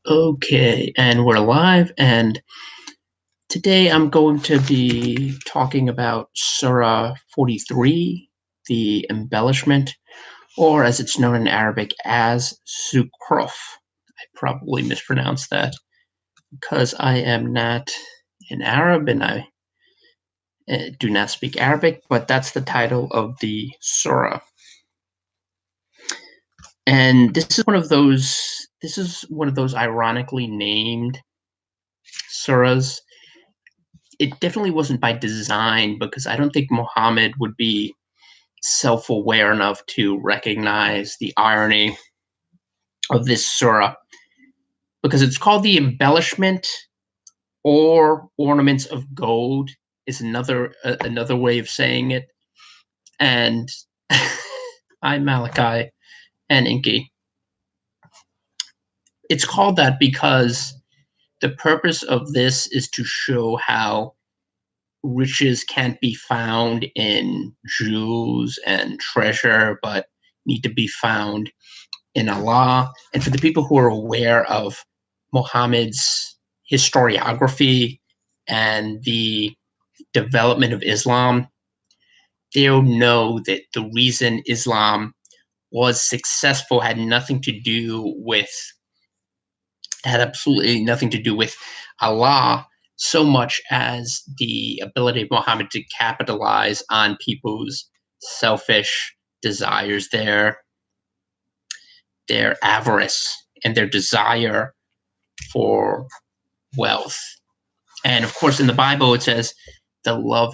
Okay, and we're live, and today I'm going to be talking about Surah 43, the embellishment, or as it's known in Arabic as Zukhruf. I probably mispronounced that because I am not an Arab and I do not speak Arabic, but that's the title of the Surah. And this is one of those ironically named surahs. It definitely wasn't by design because I don't think Muhammad would be self-aware enough to recognize the irony of this surah because it's called the embellishment or ornaments of gold is another way of saying it. And I'm Malachi and Inky. It's called that because the purpose of this is to show how riches can't be found in jewels and treasure, but need to be found in Allah. And for the people who are aware of Muhammad's historiography and the development of Islam, they'll know that the reason Islam was successful had absolutely nothing to do with Allah so much as the ability of Muhammad to capitalize on people's selfish desires, their avarice, and their desire for wealth. And of course, in the Bible, it says the love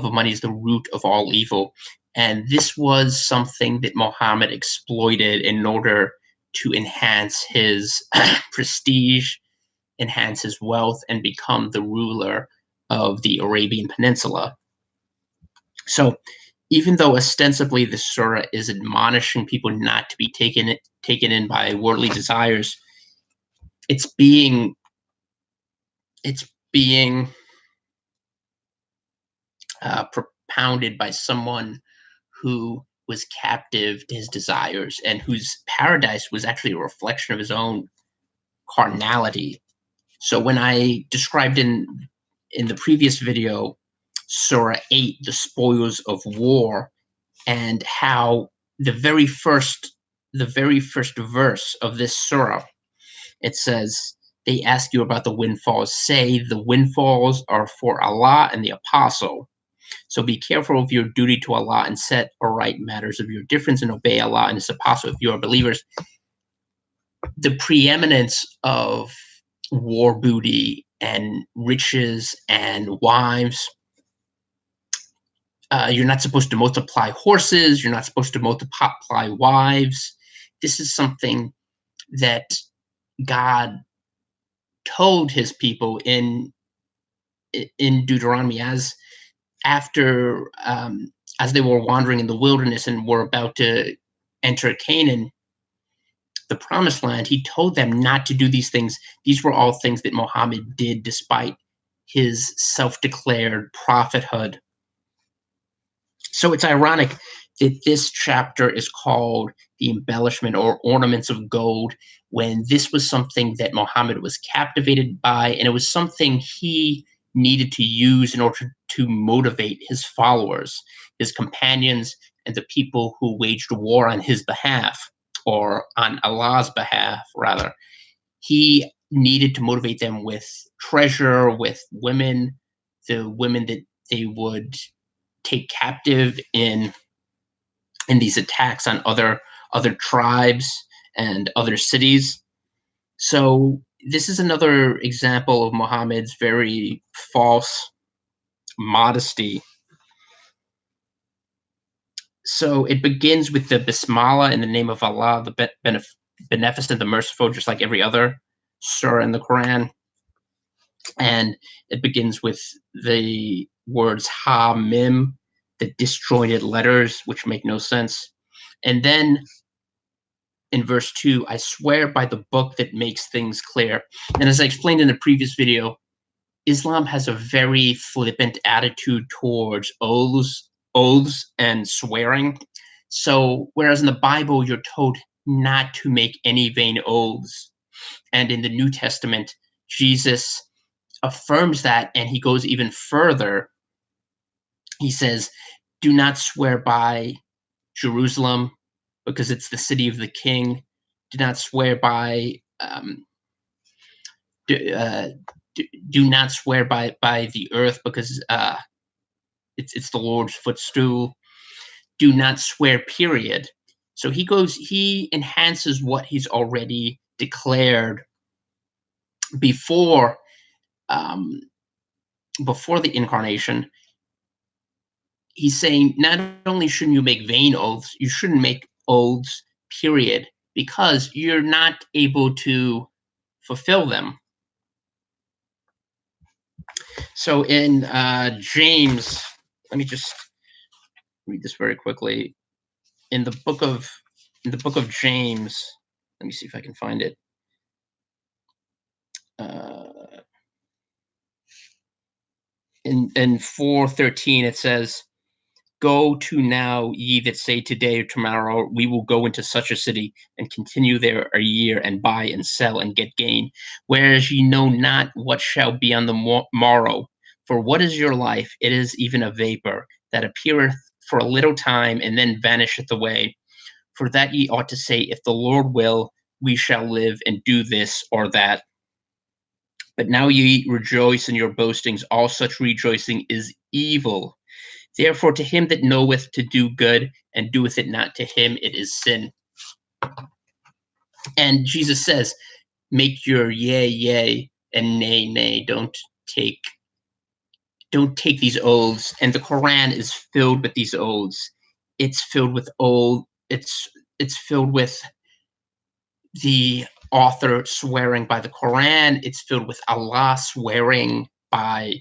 of money is the root of all evil. And this was something that Muhammad exploited in order to enhance his prestige, enhance his wealth, and become the ruler of the Arabian Peninsula. So, even though ostensibly the surah is admonishing people not to be taken in by worldly desires, it's being it's being propounded by someone who was captive to his desires and whose paradise was actually a reflection of his own carnality. So when I described in the previous video Surah 8, the spoils of war, and how the very first verse of this surah, it says, they ask you about the windfalls. Say the windfalls are for Allah and the apostle. So be careful of your duty to Allah and set aright matters of your difference and obey Allah and his apostle if you are believers. The preeminence of war booty and riches and wives. You're not supposed to multiply horses. You're not supposed to multiply wives. This is something that God told his people in Deuteronomy as they were wandering in the wilderness and were about to enter Canaan, the promised land. He told them not to do these things. These were all things that Muhammad did despite his self-declared prophethood. So it's ironic that this chapter is called the embellishment or ornaments of gold, when this was something that Muhammad was captivated by, and it was something he needed to use in order to motivate his followers, his companions, and the people who waged war on his behalf, or on Allah's behalf, rather. He needed to motivate them with treasure, with women, the women that they would take captive in these attacks on other tribes and other cities. So this is another example of Muhammad's very false modesty. So it begins with the Bismillah, in the name of Allah, the beneficent, the merciful, just like every other surah in the Quran. And it begins with the words Ha Mim, the disjointed letters, which make no sense. And then in verse 2, I swear by the book that makes things clear. And as I explained in the previous video, Islam has a very flippant attitude towards oaths and swearing. So whereas in the Bible, you're told not to make any vain oaths, And in the New Testament, Jesus affirms that, and he goes even further. He says, "Do not swear by Jerusalem, because it's the city of the King. Do not swear by do, uh, do not swear by the earth, because it's the Lord's footstool. Do not swear, period." So he enhances what he's already declared before um, before the incarnation. He's saying not only shouldn't you make vain oaths, you shouldn't make oaths, period, because you're not able to fulfill them. So in James, let me just read this very quickly. In the book of James, let me see if I can find it. Uh, in 4:13, it says, "Go to now, ye that say today or tomorrow, we will go into such a city, and continue there a year, and buy and sell, and get gain. Whereas ye know not what shall be on the morrow. For what is your life? It is even a vapor, that appeareth for a little time, and then vanisheth away. For that ye ought to say, If the Lord will, we shall live, and do this or that. But now ye rejoice in your boastings. All such rejoicing is evil. Therefore, to him that knoweth to do good, and doeth it not, to him it is sin." And Jesus says, "Make your yea, yea, and nay, nay. Take don't take these oaths." And the Quran is filled with these oaths. It's filled with oath. It's filled with the author swearing by the Quran. It's filled with Allah swearing by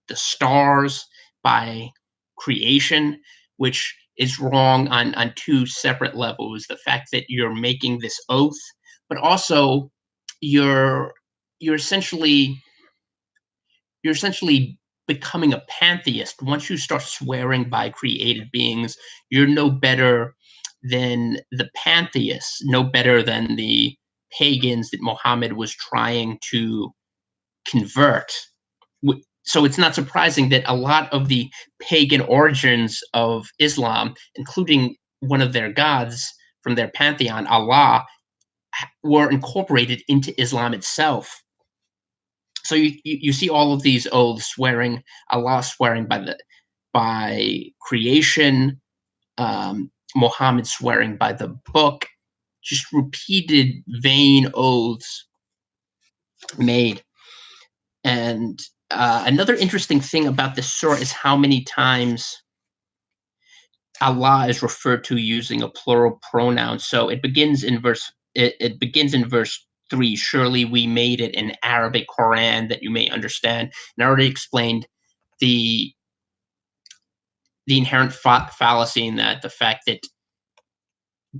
the stars, by creation, which is wrong on two separate levels. The fact that you're making this oath, but also you're you're essentially you're essentially becoming a pantheist. Once you start swearing by created beings, you're no better than the pantheists, no better than the pagans that Muhammad was trying to convert. So it's not surprising that a lot of the pagan origins of Islam, including one of their gods from their pantheon, Allah, were incorporated into Islam itself. So you see all of these oaths swearing, Allah swearing by creation, Muhammad swearing by the book, just repeated vain oaths made. And another interesting thing about this surah is how many times Allah is referred to using a plural pronoun. So it begins in verse 3. "Surely we made it an Arabic Quran that you may understand." And I already explained the inherent fallacy in that, the fact that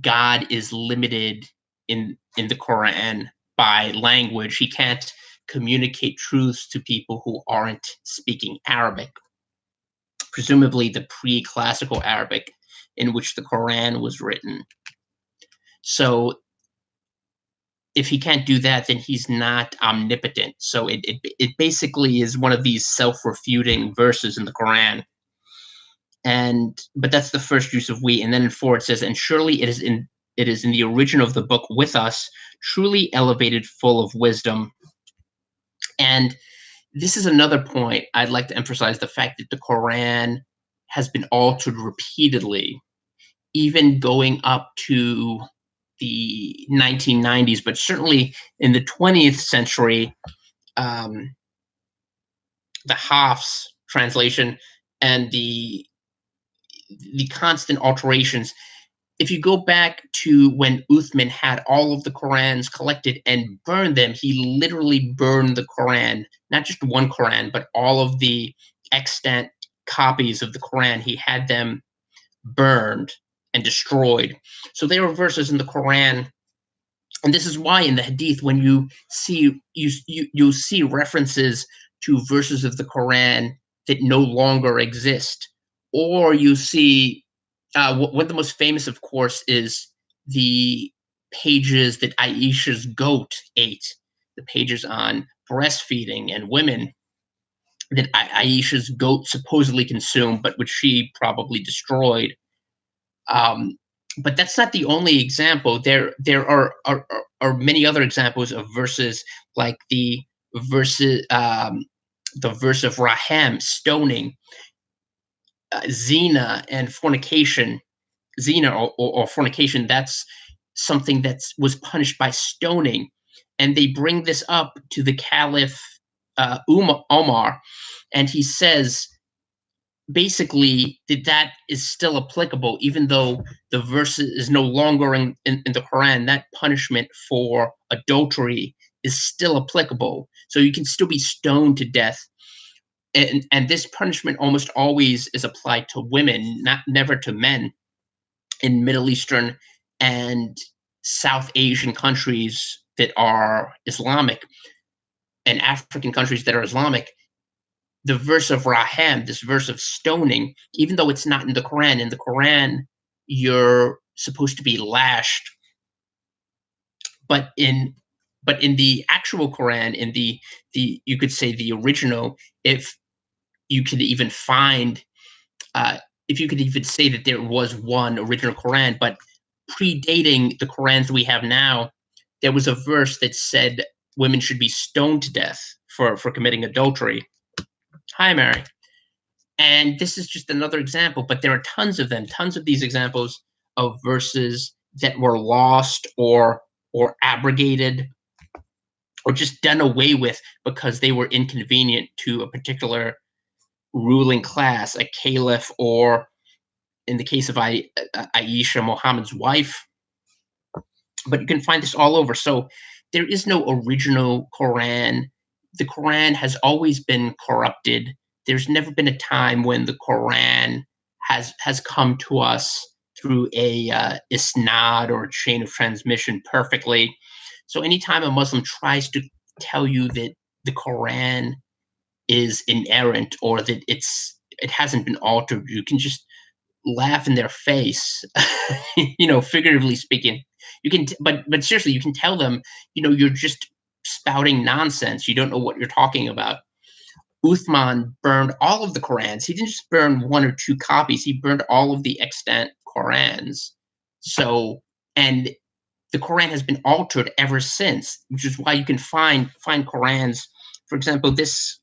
God is limited in the Quran by language. He can't communicate truths to people who aren't speaking Arabic, presumably the pre-classical Arabic in which the Quran was written. So if he can't do that, then he's not omnipotent. So it basically is one of these self-refuting verses in the Quran. But that's the first use of "we." And then in 4 it says, "And surely it is in the origin of the book with us, truly elevated, full of wisdom." And this is another point I'd like to emphasize, the fact that the Quran has been altered repeatedly, even going up to the 1990s, but certainly in the 20th century, um, the Hafs translation and the constant alterations. If you go back to when Uthman had all of the Qurans collected and burned them, he literally burned the Quran, not just one Quran, but all of the extant copies of the Quran. He had them burned and destroyed. So there are verses in the Quran, and this is why in the Hadith, when you see references to verses of the Quran that no longer exist, or you see one of the most famous, of course, is the pages that Aisha's goat ate, the pages on breastfeeding and women that Aisha's goat supposedly consumed, but which she probably destroyed. Um, but that's not the only example. There are many other examples of verses like verses the verse of Rahem, stoning, zina, and fornication. Zina or fornication. That's something that was punished by stoning, and they bring this up to the Caliph Omar, and he says basically that is still applicable, even though the verse is no longer in the Quran. That punishment for adultery is still applicable. So you can still be stoned to death. And this punishment almost always is applied to women, not never to men in Middle Eastern and South Asian countries that are Islamic and African countries that are Islamic. The verse of Rahem, this verse of stoning, even though it's not in the Quran, you're supposed to be lashed. But in the actual Quran, in the you could say the original, if you could even find, if you could even say that there was one original Quran, but predating the Qurans we have now, there was a verse that said women should be stoned to death for committing adultery. Hi, Mary. And this is just another example, but there are tons of them, tons of these examples of verses that were lost or abrogated or just done away with because they were inconvenient to a particular ruling class, a caliph, or in the case of Aisha, Muhammad's wife. But you can find this all over. So there is no original Quran. The Quran has always been corrupted. There's never been a time when the Quran has come to us through a isnad or a chain of transmission perfectly. So anytime a Muslim tries to tell you that the Quran is inerrant or that it hasn't been altered, you can just laugh in their face, figuratively speaking. You can, but seriously, you can tell them, you're just spouting nonsense. You don't know what you're talking about. Uthman burned all of the Qurans. He didn't just burn one or two copies. He burned all of the extant Qurans. So, and the Quran has been altered ever since, which is why you can find Qurans. For example, this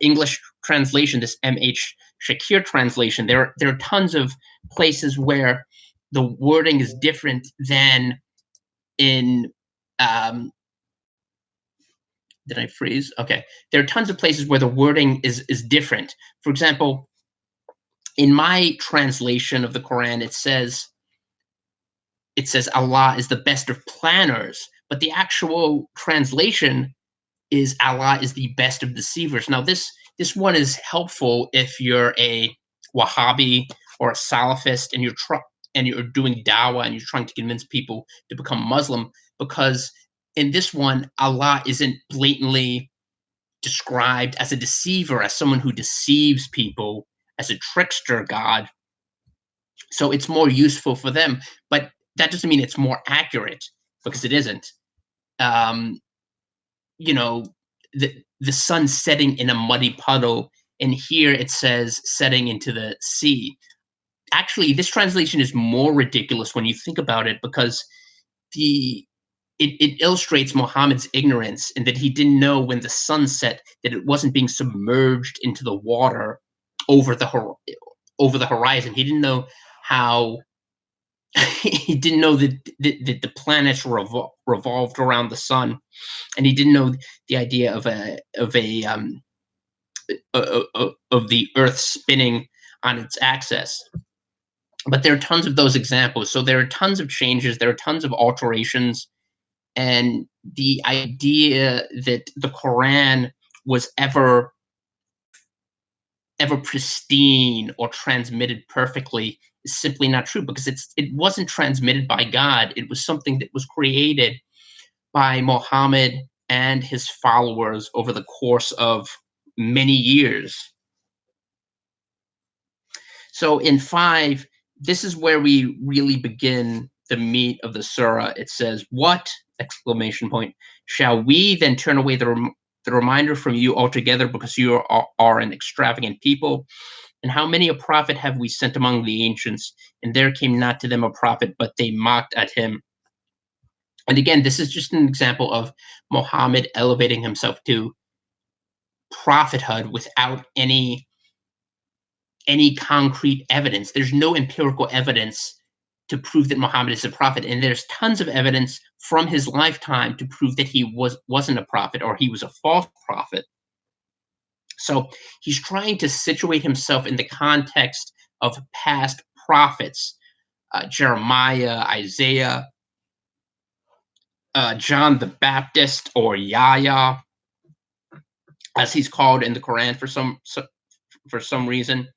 English translation, this M.H. Shakir translation, there are tons of places where the wording is different than in. Did I freeze? Okay, there are tons of places where the wording is different. For example, in my translation of the Quran, it says Allah is the best of planners, but the actual translation is Allah is the best of deceivers. Now, this one is helpful if you're a Wahhabi or a Salafist and you're doing dawah and you're trying to convince people to become Muslim, because in this one, Allah isn't blatantly described as a deceiver, as someone who deceives people, as a trickster God. So it's more useful for them, but that doesn't mean it's more accurate, because it isn't. Um, you know, the sun setting in a muddy puddle, and here it says setting into the sea. Actually, this translation is more ridiculous when you think about it, because the it illustrates Muhammad's ignorance, and that he didn't know when the sun set that it wasn't being submerged into the water over the horizon. He didn't know how. He didn't know that the planets revolved around the sun, and he didn't know the idea of the Earth spinning on its axis. But there are tons of those examples. So there are tons of changes. There are tons of alterations, and the idea that the Quran was ever pristine or transmitted perfectly is simply not true, because it wasn't transmitted by God. It was something that was created by Muhammad and his followers over the course of many years. So in 5, this is where we really begin the meat of the surah, it says, "What exclamation point shall we then turn away the reminder from you altogether because you are an extravagant people? And how many a prophet have we sent among the ancients, and there came not to them a prophet, but they mocked at him." And again, this is just an example of Muhammad elevating himself to prophethood without any concrete evidence. There's no empirical evidence to prove that Muhammad is a prophet, and there's tons of evidence from his lifetime to prove that he wasn't a prophet or he was a false prophet. So he's trying to situate himself in the context of past prophets, Jeremiah, Isaiah, John the Baptist, or Yahya, as he's called in the Quran for some reason.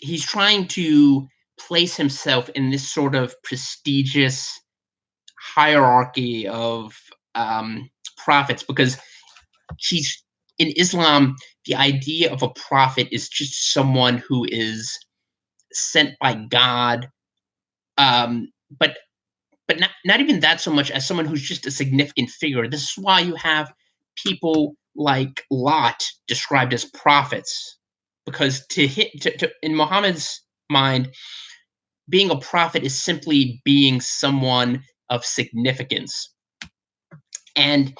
He's trying to place himself in this sort of prestigious hierarchy of prophets, because he's in Islam, the idea of a prophet is just someone who is sent by God, but not even that so much as someone who's just a significant figure. This is why you have people like Lot described as prophets, because in Muhammad's mind, being a prophet is simply being someone of significance. And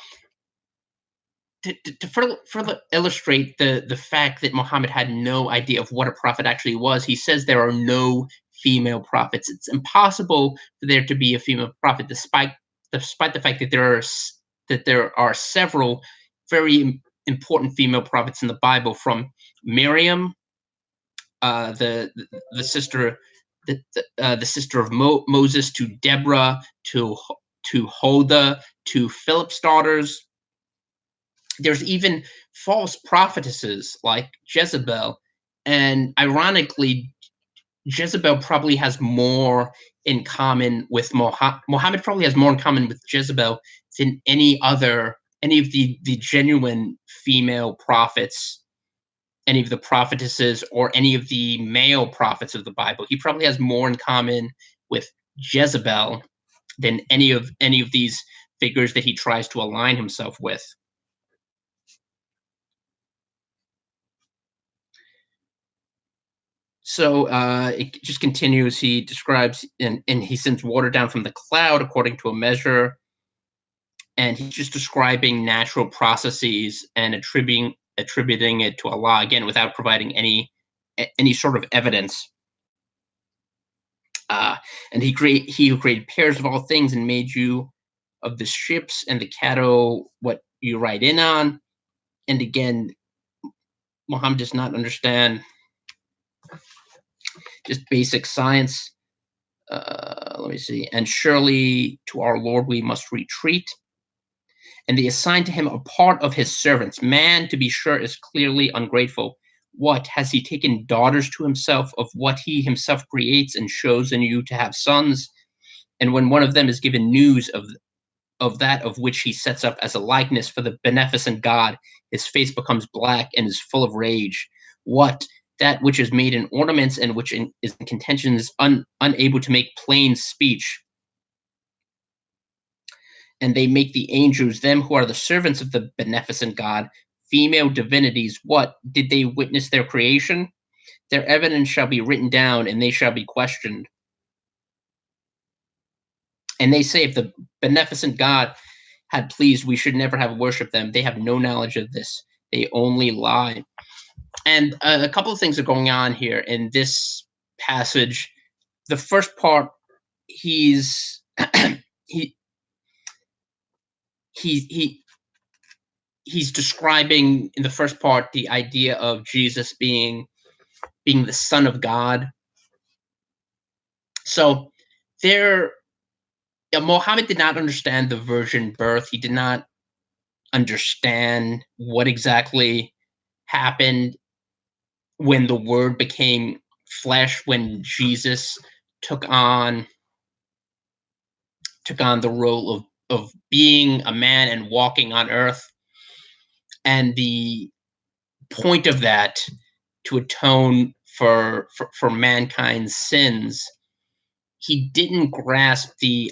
to further illustrate the fact that Muhammad had no idea of what a prophet actually was, he says there are no female prophets. It's impossible for there to be a female prophet, despite the fact that there are several very important female prophets in the Bible, from Miriam, the sister the sister of Moses, to Deborah, to Huldah, to Philip's daughters. There's even false prophetesses like Jezebel, and ironically, Jezebel probably has more in common with Muhammad probably has more in common with Jezebel than any of the genuine female prophets, any of the prophetesses, or any of the male prophets of the Bible. He probably has more in common with Jezebel than any of these figures that he tries to align himself with. So it just continues. He describes, and he sends water down from the cloud according to a measure, and he's just describing natural processes and attributing it to Allah, again without providing any sort of evidence. And he who created pairs of all things and made you of the ships and the cattle what you ride in on. And again, Muhammad does not understand just basic science. Let me see. And surely to our Lord we must retreat. And they assigned to him a part of his servants. Man, to be sure, is clearly ungrateful. What, has he taken daughters to himself of what he himself creates, and chosen you to have sons? And when one of them is given news of that of which he sets up as a likeness for the beneficent God, his face becomes black and is full of rage. What, that which is made in ornaments and which is in contentions, unable to make plain speech? And they make the angels, them who are the servants of the beneficent God, female divinities. What, did they witness their creation? Their evidence shall be written down, and they shall be questioned. And they say, if the beneficent God had pleased, we should never have worshipped them. They have no knowledge of this. They only lie. And a couple of things are going on here in this passage. The first part, he's he's describing in the first part the idea of Jesus being the Son of God. So Muhammad did not understand the virgin birth. He did not understand what exactly happened when the Word became flesh, when Jesus took on the role of being a man and walking on earth. And the point of that, to atone for mankind's sins, he didn't grasp he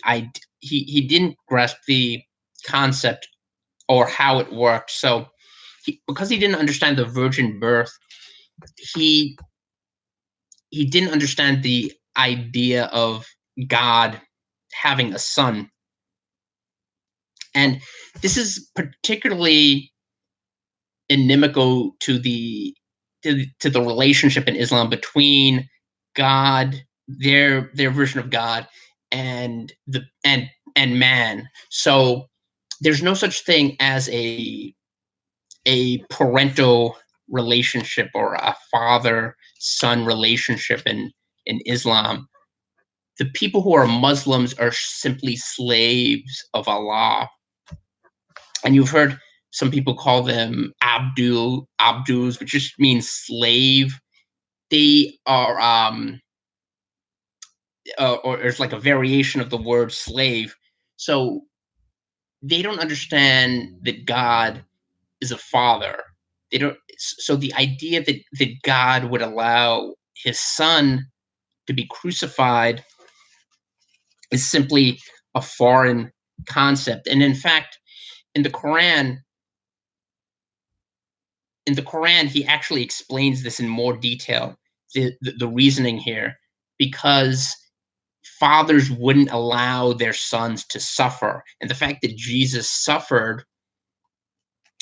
didn't grasp the concept or how it worked. So because he didn't understand the virgin birth, he he didn't understand the idea of God having a son. And this is particularly inimical to the relationship in Islam between God, their version of God, and and man. So there's no such thing as a parental relationship or a father son relationship in Islam. The people who are Muslims are simply slaves of Allah. And you've heard some people call them Abdus, which just means slave. They are, or there's like a variation of the word slave. So they don't understand that God is a father. They don't. So the idea that God would allow his son to be crucified is simply a foreign concept. And in fact, in the Quran, he actually explains this in more detail, the reasoning here, because fathers wouldn't allow their sons to suffer. And the fact that Jesus suffered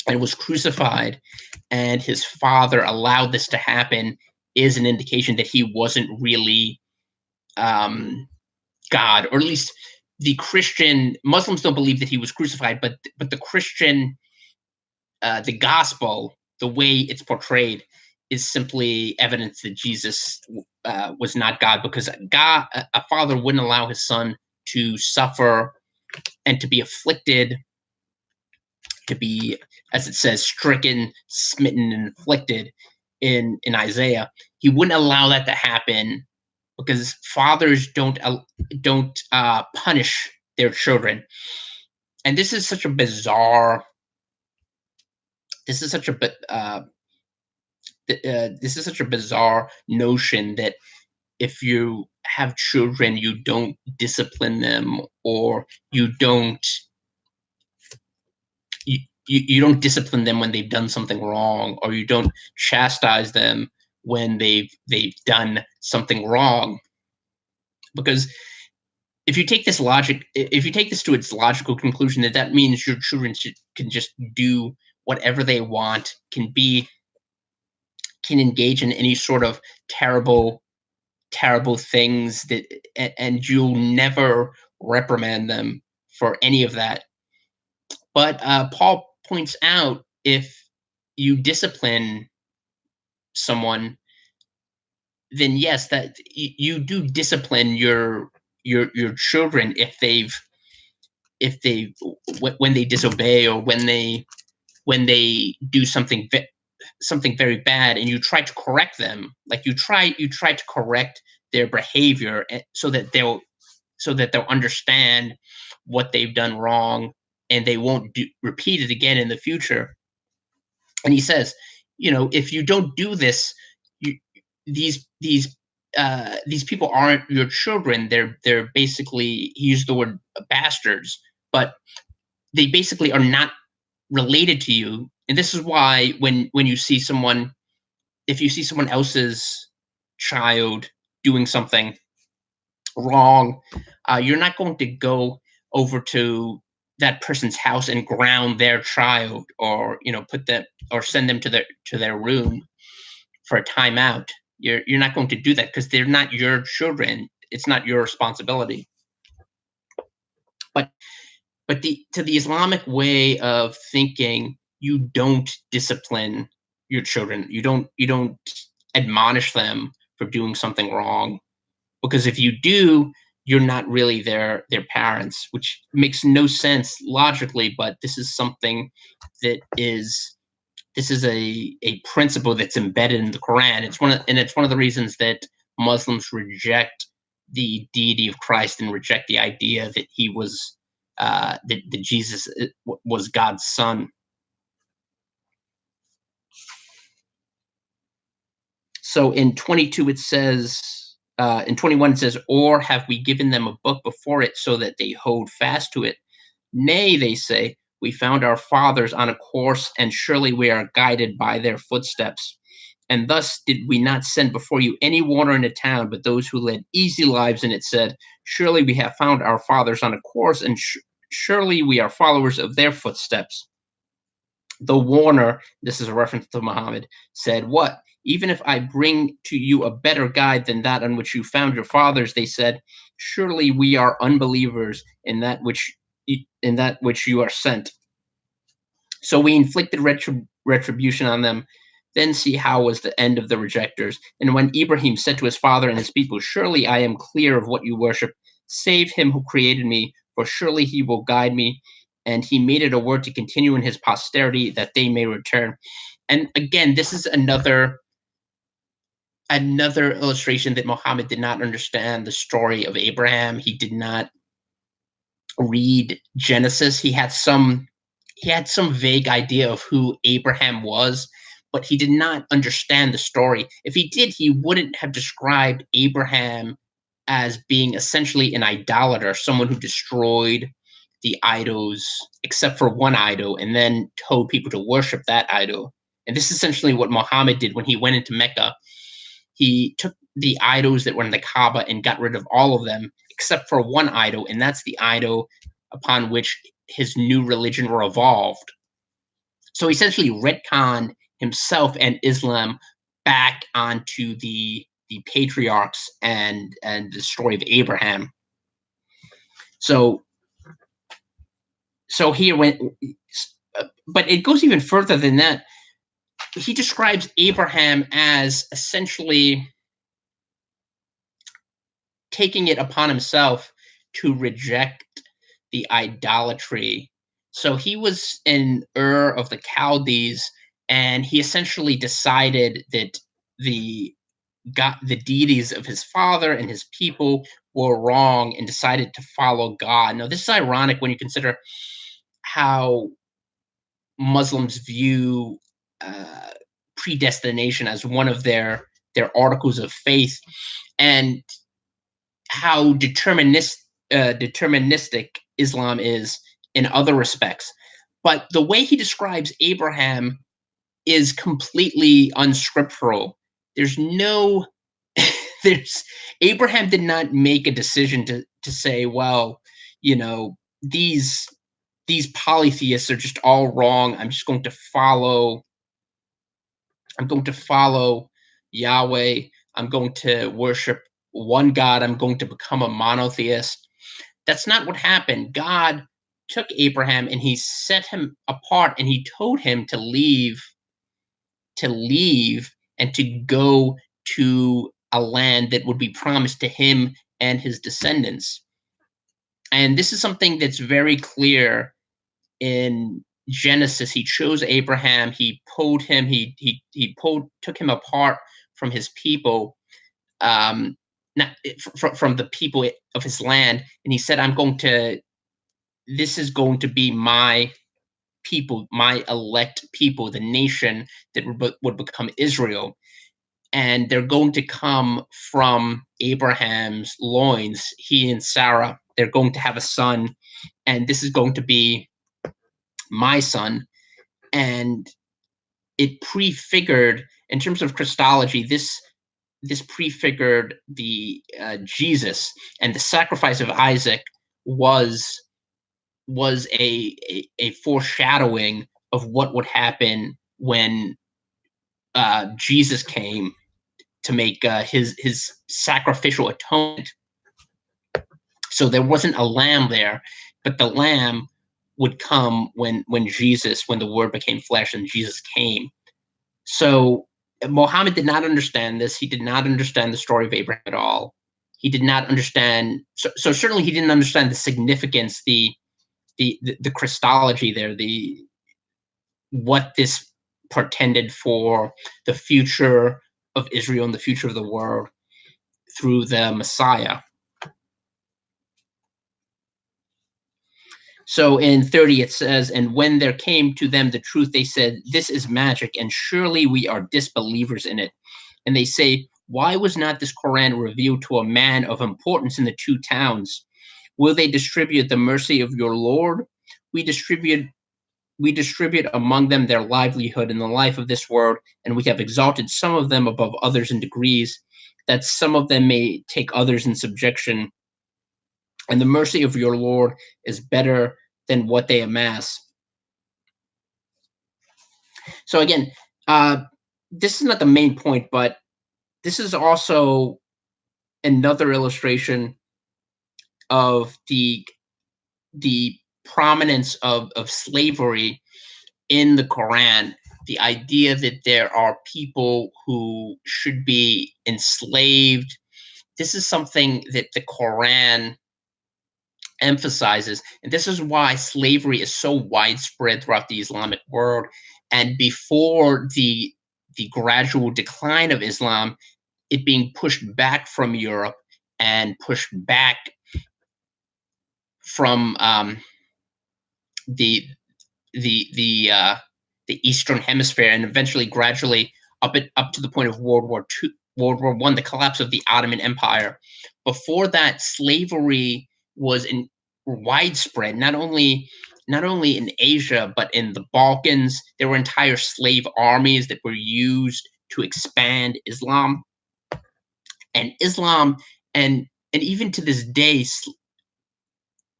and was crucified and his father allowed this to happen is an indication that he wasn't really God, or at least the Christian Muslims don't believe that he was crucified, but the Christian, the gospel, the way it's portrayed, is simply evidence that Jesus was not God, because a father wouldn't allow his son to suffer and to be afflicted, to be, as it says, stricken, smitten, and afflicted in Isaiah. He wouldn't allow that to happen because fathers don't punish their children. And this is such a bizarre. This is such a this is such a bizarre notion that if you have children, you don't discipline them, or you don't discipline them when they've done something wrong, or you don't chastise them when they've done something wrong. Because if you take this to its logical conclusion, that means your children can just do whatever they want, can engage in any sort of terrible things, that and you'll never reprimand them for any of that. But Paul points out, if you discipline someone, then yes, that you do discipline your children if they when they disobey, or when they do something very bad, and you try to correct them, like you try to correct their behavior, so that they'll understand what they've done wrong, and they won't repeat it again in the future. And he says, if you don't do this, these people aren't your children. They're basically, he used the word bastards, but they basically are not related to you. And this is why when you see someone, if you see someone else's child doing something wrong, you're not going to go over to that person's house and ground their child, or put them, or send them to their room for a timeout. You're not going to do that, because they're not your children. It's not your responsibility. But to the Islamic way of thinking, you don't discipline your children. You don't admonish them for doing something wrong, because if you do, you're not really their parents, which makes no sense logically. But this is something that is a principle that's embedded in the Quran. It's one of the reasons that Muslims reject the deity of Christ and reject the idea that he was that Jesus was God's son. So in 22 it says, in 21 it says, "Or have we given them a book before it so that they hold fast to it? Nay, they say, we found our fathers on a course, and surely we are guided by their footsteps. And thus did we not send before you any warner in the town, but those who led easy lives in it said, surely we have found our fathers on a course, and surely we are followers of their footsteps. The warner," this is a reference to Muhammad, "said, what? Even if I bring to you a better guide than that on which you found your fathers, they said, surely we are unbelievers in that which you are sent. So we inflicted retribution on them. Then see how was the end of the rejectors. And when Ibrahim said to his father and his people, surely I am clear of what you worship. Save him who created me, for surely he will guide me. And he made it a word to continue in his posterity that they may return." And again, this is another illustration that Muhammad did not understand the story of Abraham. He did not read Genesis. He had some vague idea of who Abraham was, but he did not understand the story. If he did, he wouldn't have described Abraham as being essentially an idolater, someone who destroyed the idols, except for one idol, and then told people to worship that idol. And this is essentially what Muhammad did when he went into Mecca. He took the idols that were in the Kaaba and got rid of all of them, except for one idol, and that's the idol upon which his new religion revolved. So he essentially retconned himself and Islam back onto the patriarchs and the story of Abraham. So here went, but it goes even further than that. He describes Abraham as essentially taking it upon himself to reject the idolatry. So he was in Ur of the Chaldees, and he essentially decided that the the deities of his father and his people were wrong and decided to follow God. Now, this is ironic when you consider how Muslims view uh, predestination as one of their articles of faith, and how deterministic Islam is in other respects. But the way he describes Abraham is completely unscriptural. There's no there's Abraham did not make a decision to say, well, you know, these polytheists are just all wrong. I'm going to follow Yahweh. I'm going to worship one God. I'm going to become a monotheist. That's not what happened. God took Abraham and he set him apart, and he told him to leave and to go to a land that would be promised to him and his descendants. And this is something that's very clear in Genesis. He chose Abraham. He pulled him. Took him apart from his people, not from the people of his land, and he said, This is going to be my people, my elect people, the nation that would become Israel, and they're going to come from Abraham's loins. He and Sarah, they're going to have a son, and this is going to be my son. And it prefigured, in terms of Christology, this prefigured the Jesus, and the sacrifice of Isaac was a foreshadowing of what would happen when Jesus came to make his sacrificial atonement. So there wasn't a lamb there, but the lamb would come when the Word became flesh and Jesus came. So Muhammad did not understand this. He did not understand the story of Abraham at all. He did not understand. So certainly he didn't understand the significance, the Christology there, the what this portended for the future of Israel and the future of the world through the Messiah. So in 30 it says, and when there came to them the truth, they said, this is magic, and surely we are disbelievers in it. and they say, "Why was not this Quran revealed to a man of importance in the two towns? Will they distribute the mercy of your Lord? We distribute we distribute among them their livelihood in the life of this world, and we have exalted some of them above others in degrees, that some of them may take others in subjection. And the mercy of your Lord is better than what they amass." So again, uh, this is not the main point, but this is also another illustration of the prominence of slavery in the Quran. The idea that there are people who should be enslaved. This is something that the Quran emphasizes, and this is why slavery is so widespread throughout the Islamic world. And before the gradual decline of Islam, it being pushed back from Europe and pushed back from the the Eastern Hemisphere, and eventually, gradually, up to the point of World War One, the collapse of the Ottoman Empire. Before that, slavery was widespread, not only in Asia but in the Balkans. There were entire slave armies that were used to expand Islam, and Islam, and even to this day,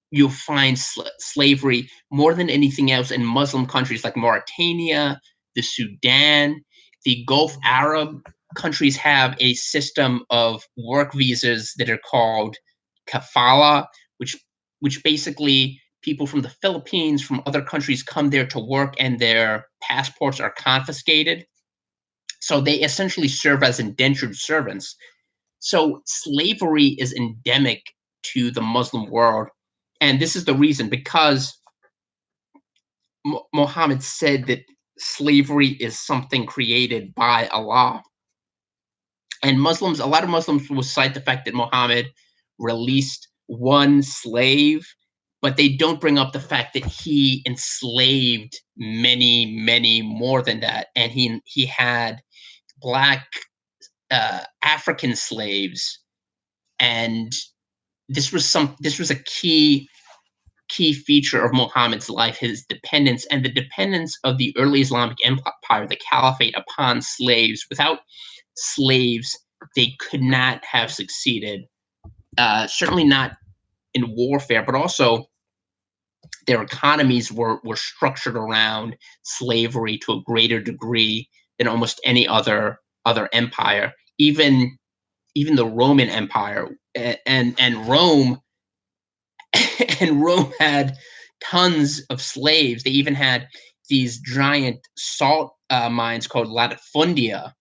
you'll find slavery more than anything else in Muslim countries like Mauritania, the Sudan, the Gulf Arab countries have a system of work visas that are called kafala, which basically people from the Philippines, from other countries, come there to work, and their passports are confiscated. So they essentially serve as indentured servants. So slavery is endemic to the Muslim world. And this is the reason, because Muhammad said that slavery is something created by Allah. And a lot of Muslims will cite the fact that Muhammad released one slave, but they don't bring up the fact that he enslaved many, many more than that. And he had black African slaves, and this was a key feature of Muhammad's life, his dependence, and the dependence of the early Islamic Empire, the Caliphate, upon slaves. Without slaves, they could not have succeeded. Certainly not in warfare, but also their economies were structured around slavery to a greater degree than almost any other empire. Even the Roman Empire, and Rome and Rome had tons of slaves. They even had these giant salt mines called latifundia,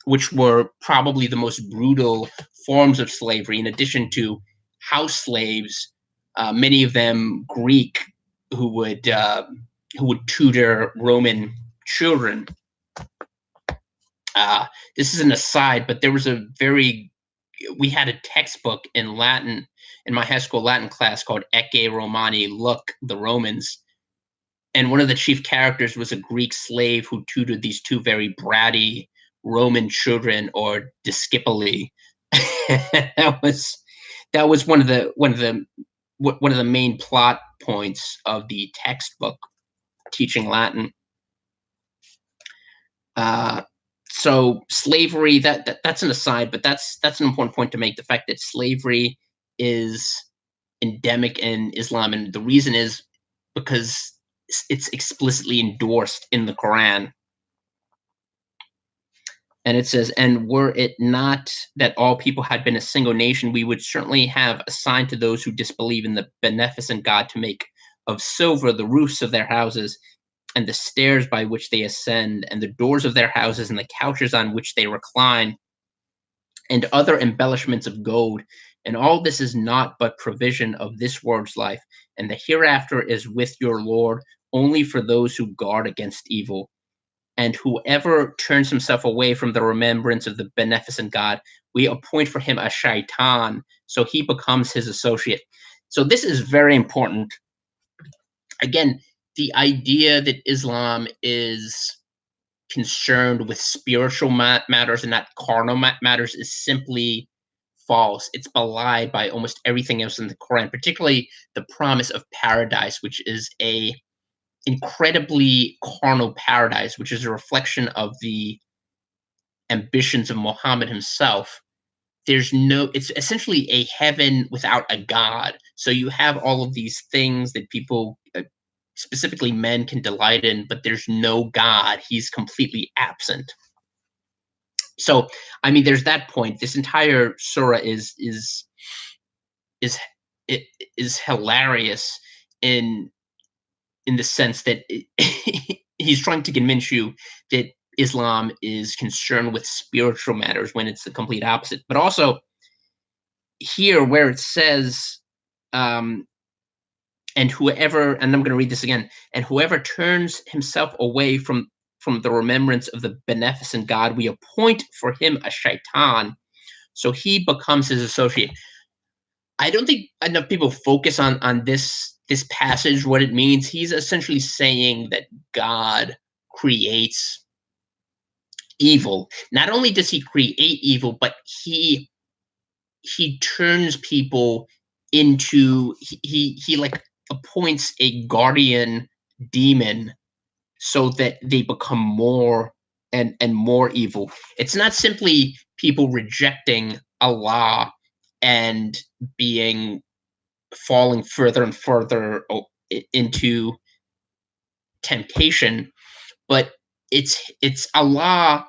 which were probably the most brutal forms of slavery, in addition to house slaves, many of them Greek, who would tutor Roman children. This is an aside, but we had a textbook in Latin in my high school Latin class called Ecce Romani, Look, the Romans. And one of the chief characters was a Greek slave who tutored these two very bratty Roman children, or discipuli. that was one of the main plot points of the textbook teaching Latin. So slavery, that's an aside, but that's an important point to make. The fact that slavery is endemic in Islam, and the reason is because it's explicitly endorsed in the Quran. And it says, "And were it not that all people had been a single nation, we would certainly have assigned to those who disbelieve in the beneficent God to make of silver the roofs of their houses, and the stairs by which they ascend, and the doors of their houses, and the couches on which they recline, and other embellishments of gold. And all this is not but provision of this world's life, and the hereafter is with your Lord only for those who guard against evil. And whoever turns himself away from the remembrance of the beneficent God, we appoint for him a shaitan, so he becomes his associate." So this is very important. Again, the idea that Islam is concerned with spiritual matters and not carnal matters is simply false. It's belied by almost everything else in the Quran, particularly the promise of paradise, which is a incredibly carnal paradise, which is a reflection of the ambitions of Muhammad himself. It's essentially a heaven without a God. So you have all of these things that people, specifically men, can delight in, but there's no God. He's completely absent. So, I mean, there's that point. This entire surah is it is hilarious in in the sense that he's trying to convince you that Islam is concerned with spiritual matters when it's the complete opposite. But also here, where it says, um, and I'm going to read this again, and whoever turns himself away from the remembrance of the beneficent God, we appoint for him a shaitan, so he becomes his associate. I don't think enough people focus on this passage, what it means. He's essentially saying that God creates evil. Not only does he create evil, but he turns people into he like appoints a guardian demon so that they become more and more evil. It's not simply people rejecting Allah and being falling further and further into temptation, but it's Allah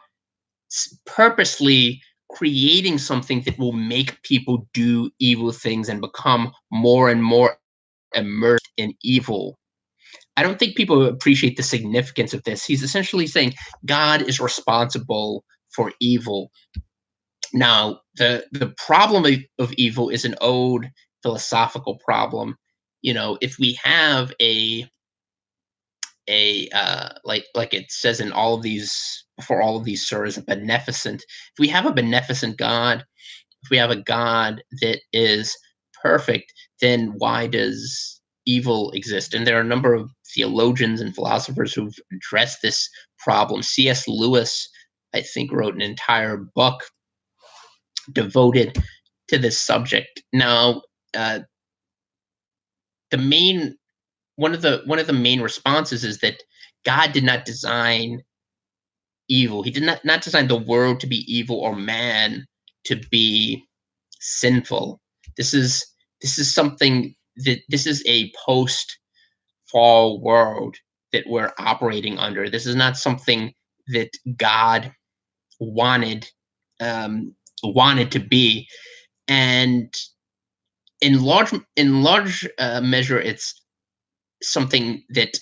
purposely creating something that will make people do evil things and become more and more immersed in evil. I don't think people appreciate the significance of this. He's essentially saying God is responsible for evil. Now, the problem of evil is an old philosophical problem. You know, if we have like it says in all of these before all of these surahs, a beneficent. If we have a beneficent God, if we have a God that is perfect, then why does evil exist? And there are a number of theologians and philosophers who've addressed this problem. C.S. Lewis, I think, wrote an entire book devoted to this subject. Now, uh, the main one of the main responses is that God did not design evil. He did not design the world to be evil or man to be sinful. This is something that this is a post fall world that we're operating under. This is not something that God wanted wanted to be, and in large measure, it's something that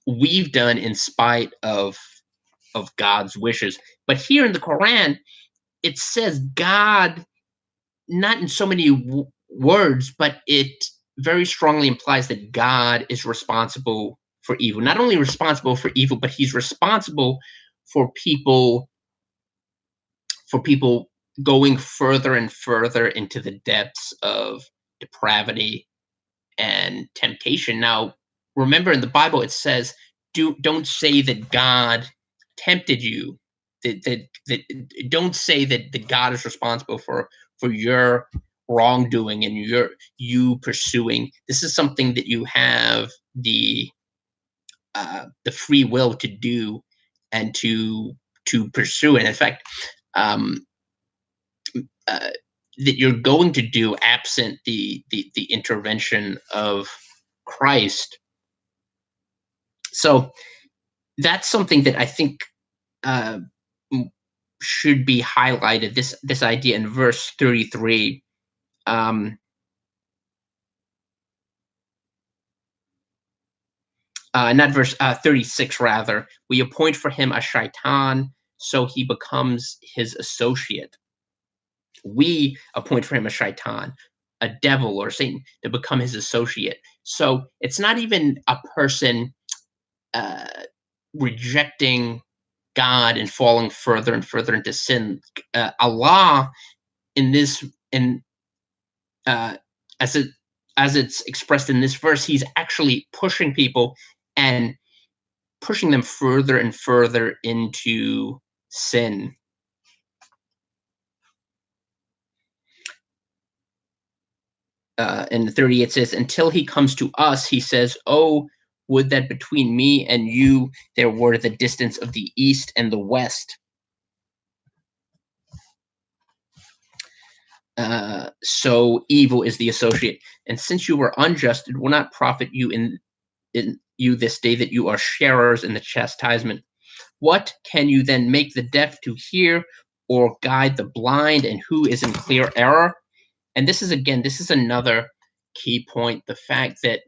we've done in spite of God's wishes. But here in the Quran, it says God, not in so many words, but it very strongly implies that God is responsible for evil. Not only responsible for evil, but he's responsible for people going further and further into the depths of depravity and temptation. Now, remember in the Bible it says, don't say that God tempted you. That don't say that God is responsible for your wrongdoing and you pursuing. This is something that you have the free will to do and to pursue. And in fact, um, uh, that you're going to do absent the intervention of Christ. So that's something that I think uh, should be highlighted. This idea in verse 33. Um, Not verse 36 rather. We appoint for him a shaitan, so he becomes his associate. We appoint for him a shaitan, a devil or Satan, to become his associate. So it's not even a person uh, rejecting God and falling further and further into sin. Allah, in this, in uh, as it as it's expressed in this verse, he's actually pushing people and pushing them further and further into sin. In 30, it says, until he comes to us, he says, oh, would that between me and you there were the distance of the east and the west. So evil is the associate. And since you were unjust, it will not profit you in you this day that you are sharers in the chastisement. What can you then make the deaf to hear or guide the blind, and who is in clear error? And this is another key point, the fact that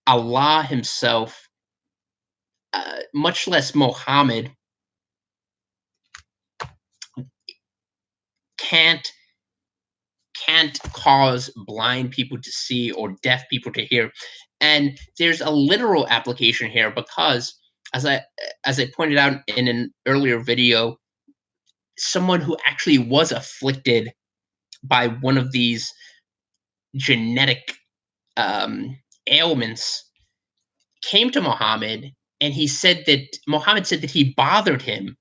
Allah himself, much less Muhammad, can't cause blind people to see or deaf people to hear. And there's a literal application here, because as I pointed out in an earlier video, someone who actually was afflicted by one of these genetic ailments came to Muhammad, and Muhammad said that he bothered him.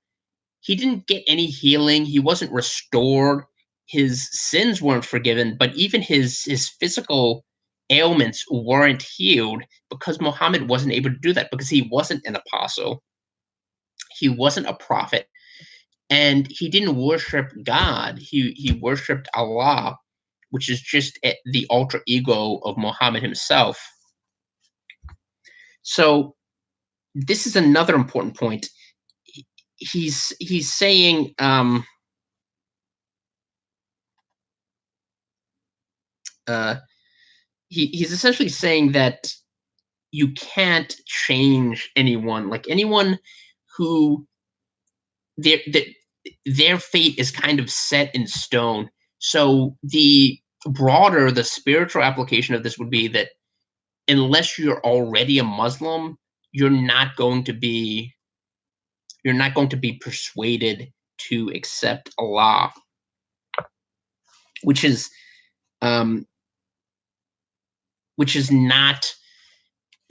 He didn't get any healing. He wasn't restored. His sins weren't forgiven, but even his physical ailments weren't healed, because Muhammad wasn't able to do that, because he wasn't an apostle. He wasn't a prophet, and he didn't worship God. He worshipped Allah, which is just the alter ego of Muhammad himself. So this is another important point. He's saying he's essentially saying that you can't change anyone. Like, anyone who their fate is kind of set in stone. So the spiritual application of this would be that unless you're already a Muslim, you're not going to be persuaded to accept Allah, which is not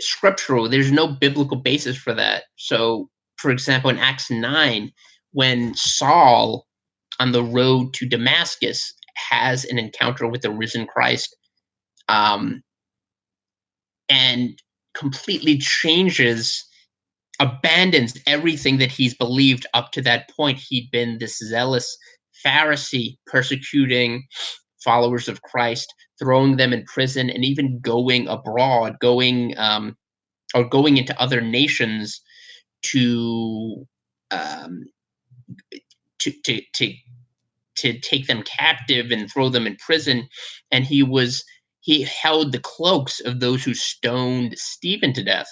scriptural. There's no biblical basis for that. So, for example, in Acts 9, when Saul on the road to Damascus has an encounter with the risen Christ, and completely abandons everything that he's believed up to that point. He'd been this zealous Pharisee, persecuting followers of Christ, throwing them in prison, and even going abroad, going into other nations to take them captive and throw them in prison. And he held the cloaks of those who stoned Stephen to death.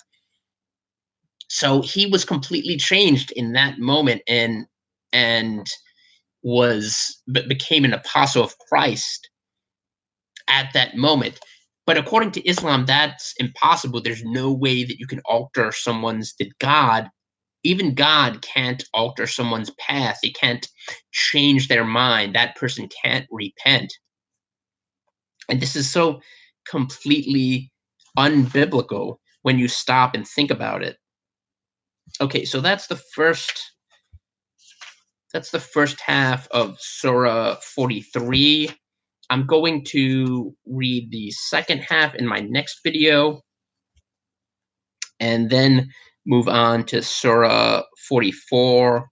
So he was completely changed in that moment, and became an apostle of Christ at that moment. But according to Islam, that's impossible. There's no way that you can alter even God can't alter someone's path. He can't change their mind. That person can't repent. And this is so completely unbiblical when you stop and think about it. Okay, so that's the first half of Surah 43. I'm going to read the second half in my next video, and then move on to Surah 44.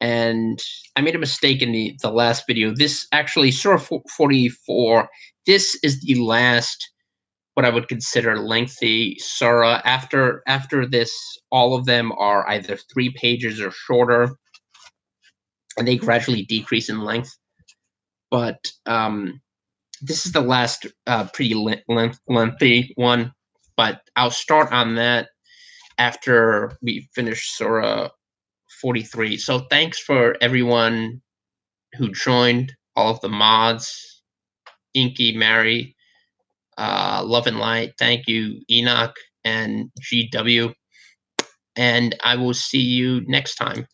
And I made a mistake in the last video. This actually, Surah 44, this is the last, what I would consider, lengthy surah. After this, all of them are either 3 pages or shorter, and they gradually decrease in length. But this is the last pretty lengthy one, but I'll start on that after we finish Surah 43. So thanks for everyone who joined, all of the mods, Inky, Mary, Love and Light, thank you, Enoch, and GW, and I will see you next time.